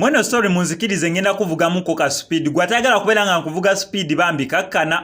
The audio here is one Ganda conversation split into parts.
mweno story munzikirize ngenda kuvugamuko ka speed gwatagala kubeera nga nkuvuga speed bambi kakkana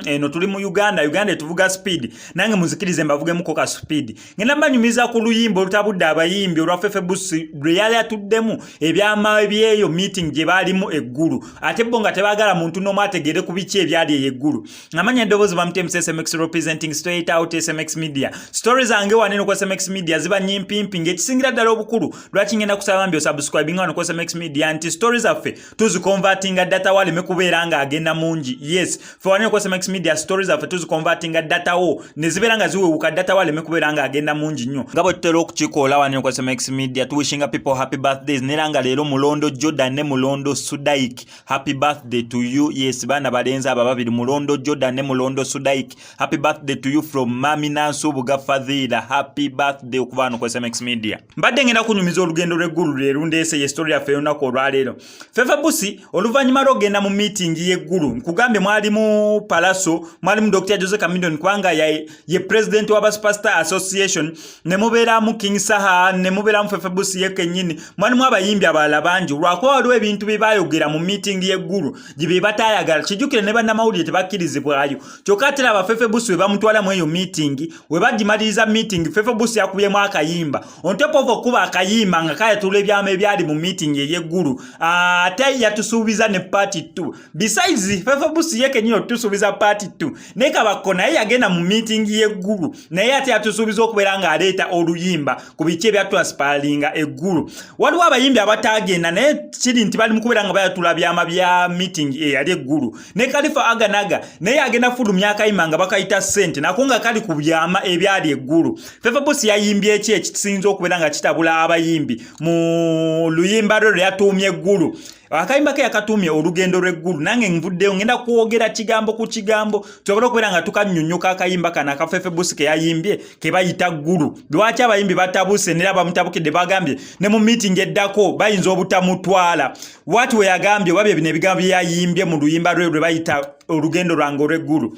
eno tuli mu Uganda tuvuga speed nange munzikirize mbavugemuko ka speed ngenda mbanyumiza ku luyimbo lutabudde abayimbi olwa Fefe Busi lwe yali atuddemu ebyama ebyeyo meeting gye baalimu eggulu ate bo nga tebagala muntu n'omu ategere ku biki ebyali eggulu ngamanya eddoboozi bamutemu SMX representing straight out SMX media stories zange waneno ku SMX media ziba nyimpimpi ng'ekisingira ddala obukulu lwaki ngenda kusaba mbi osubscribing wano ku SMX media anti stories affe tuziconvertinga data waleme kubeera nga agenda mungi yes fe waneno ku SMX media stories affe tuziconvertinga data wo ne zibeera nga ziwewuka data waleme kubeera nga agenda mungi nnyo nga bwe tutera okukikoola waneno ku SMX media tuwishinga people happy birthdays nera nga leero Mulondo Jordan ne Mulondo Sudaik happy birthday to you yes bana balenzi aba babiri Mulondo Jordan ne Mulondo Sudaik happy birthday to you from Mami Nansubuga Fadhila happy birthday okuva wano ku SMX media mbadde ngenda kunyumiza olugendo lw'eggulu leero ndeese ye story yaffe yonako olwaleero Fefe Busi oluvannyuma lw'ogenda mu meeting y'eggulu nkugambye mwalimu Palaso mwalimu Dr. Jose Chameleone kubanga ye president wa Superstar Association ne mubeeramu King Saha ne mubeeramu Fefe Busi yekennyini mwalimu abayimbi abalala bangi lwakuba waliwo ebintu bye baayogera mu meeting y'eggulu gye be bataayagala kijjukire ne bannamawulire tebakkirizibwayo kyokka ate laba Fefe Busi we bamutwala mu eyo meeting we bagimaliriza meeting Fefe Busi yakubyemu akayimba on top of okuba akayimba nga kayatula ebyama ebyali mu meeting ey'eggulu ate yatusuubiza ne party 2 besides Fefe Busi yekennyini otusuubiza party 2 ne Kabako naye yagenda mu meeting y'eggulu naye ate yatusuubiza okubeera ng'aleeta oluyimba ku biki ebyatwaspaalinga eggulu waliwo abayimbi abatagenda naye kiri nti bali mu kubeera nga bayatula byama bya meeting eyali eggulu ne Khalifa Aganaga naye agenda fulumya akayimba nga bakayita ssente nako nga kali ku byama ebyali eggulu Fefe Busi yayimbye ki ekisinza okubeera nga kitabula abayimbi mu luyimba lwe yatuumye eggulu akayimba ke yakatuumye olugendo lw'eggulu nange nvuddeyo ngenda kwogera kigambo ku kigambo tusobole okubeera nga tukannyonnyoka akayimba kana aka Fefe Busi ke yayimbye ke bayita ggulu lwaki abayimbi batabuse nera bamutabukidde bagambye ne mu meeting eddako bayinza obutamutwala wati we yagambye oba bye bino ebigambo bye yayimbye mu luyimba lwe bayita olugendo lwange olw'eggulu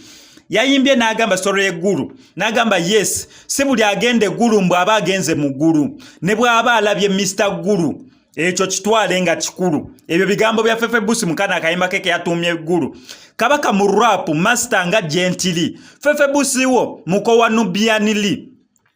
yayimbye n'agamba story y'eggulu n'agamba yes si buli agenda eggulu mbw aba agenze mu ggulu ne bw'aba alabye Mr. Ggulu ekyo kitwale nga kikulu ebyo bigambo bya Fefe Busi mukana akayimba ke yatuumye eggulu kabaka mu rap master nga Gentili Fefe Busi wo mukowa Nubian Lee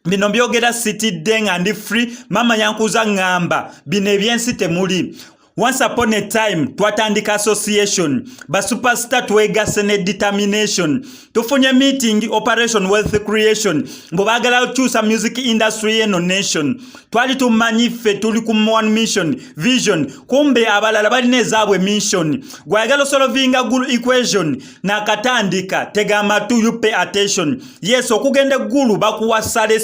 bino byogera City Deng and Free mama yankuza ngamba bino ebyensi temuli once upon a time twatandika association ba superstar twegase ne determination tufunye meeting operation wealth creation mbo bagala chusa music industry eno nation twali tumanyi ffe tuli ku one mission vision kumbe abalala balina ezaabwe mission gwayagala solvinga gulu equation na katandika tega amatu you pay attention yes okugenda eggulu bakuwa sale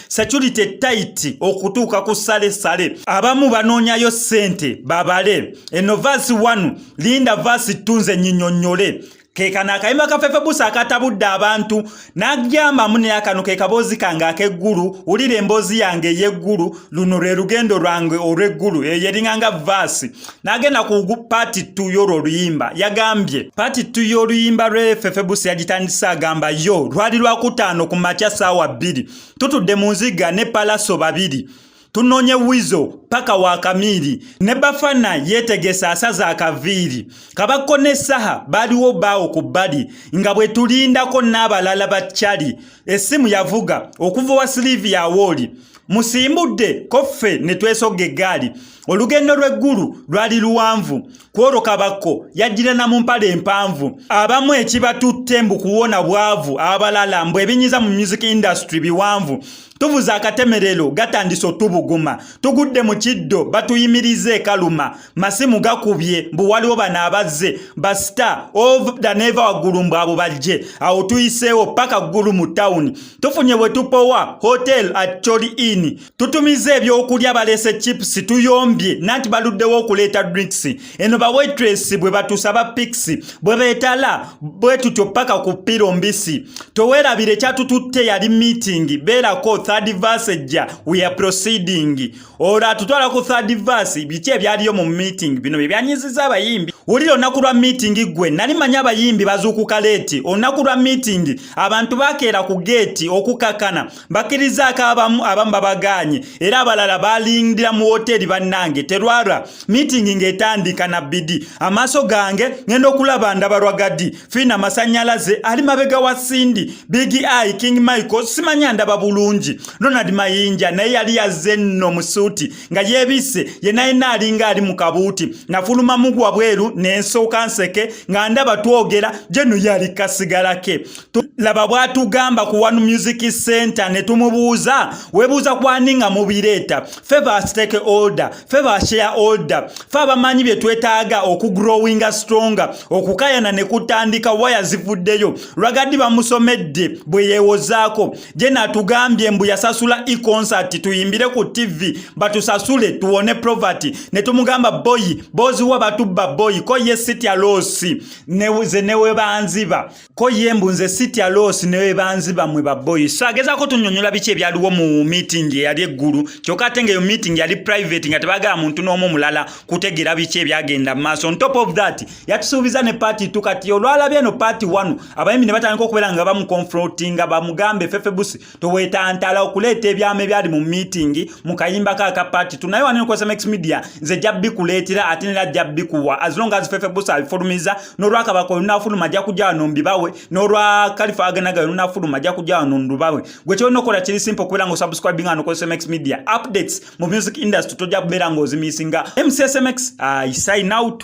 security tight okutuuka ku sale abamu banoonyayo sente bale eno verse 1 linda verse tunze nyinyonyole kekana akayimba ka Fefe Busi akatabudde abantu n'agamba mune akano ke kaboozi kange ak'eggulu ulire emboozi yange y'eggulu luno lwe lugendo lwange olw'eggulu yeringanga verse n'agenda ku party 2 y'oluyimba yagambye party 2 y'oluyimba lwe Fefe Busi yagitandisa agamba yo lwali lwakutaano ku makya ssaawa 2 tutudde mu nziga ne Palaso babiri tunonye wizo paka wa kamiri ne Bafana yetegesa asaza akaviiri Kabako ne Saha baliwo bawo ku bali nga bwe tulindako n'abalala bakyali essimu yavuga okuva wa Silvia Woli musimbudde koffe ne twesoga eggaali olugendo lw'eggulu lwali luwanvu kworo Kabako yajjira mu mpale empanvu abamu ekibatutte mbu kuwona bwavu abalala mbu ebinyiza mu music industry biwanvu tuvuza akatemerero gatandise otubuguma tugudde mu kiddo batuyimirize kaluma masimu gakubye mbu waliwo bana abazze ba star of the never waggulu mbu abo bajje awo tuyiseewo paka ggulu mu town tufunye bwe tupowa hotel at Choli Inn tutumize ebyokulya balese chips tuyombye nanti baluddewo okuleeta drinks eno ba waitress bwe batusaba pix bwe beetala bwe tutyo paka ku piro mbisi towerabire kyatututte yali meeting beerako third verse ja we are proceeding ora tutwala ku third verse biki ebyaliyo mu meeting bino byanyiziza abayimbi uliro nakulwa meeting gwe nali manya abayimbi bazuukuka leti onakulwa meeting abantu bakeera ku gate okukakana bakiriza abamu babaganye era abalala balindira mu hoteli banna nange terwara meeting ngetandika na bidi amaso gange ngenda okulaba ndaba Rwagadi Fina Masanyalaze ali mabega wa Cindy Big Eye King Michael simanya ndaba bulungi Ronald Mayinja naye yali yazze nno musuti nga yebise ye naye nalinga ali mu kabuuti nafuluma mugwa bweru n'ensooka nseke nga ndaba twogera jeno yali kasigalake laba bwatugamba ku One Music Center ne tumubuuza webuuza kwaninga mubireeta favor stake order favor share order faba manyi bye twetaaga okugrowinga stronger okukayana ne kutandika waya zivuddeyo Rwagadi bamusomedde bwe yewozaako je natugambye mbu yasasula e-concert tuyimbire ku TV batusasule tuone poverty ne tumugamba bozi wa batubba boy ko ye city alosi newe banziba ko ye mbunze city alosi newe banziba mwe ba boy so ageza ko tunyonyola biche byaliwo mu meeting yali eggulu kyokatenge yo meeting yali private nga tebaga muntu n'omu mulala kutegera biche byagenda maso on top of that yatusubiza ne party tukati olwala byeno party 1 abayimbi ne batandika okubeera nga bamu confrontinga bamugambe Fefebusi toweta antala okuleta ebyame byali mu meeting mukayimba ka party tunayo wanene kwa Max Media nze jabbi kuletira atinira jabbi kuwa as long as Fefebusi alifulumiza norwaka bako nafuluma ajja kujja nombibawe norwa Khalifa aganaga nafuluma ajja kujja nondubawe gwe kyo nokola kiri simple kubera ngo subscribing ano kwa Max Media updates mu music industry tojja kubera ngo zimisinga MCSMX I sign out.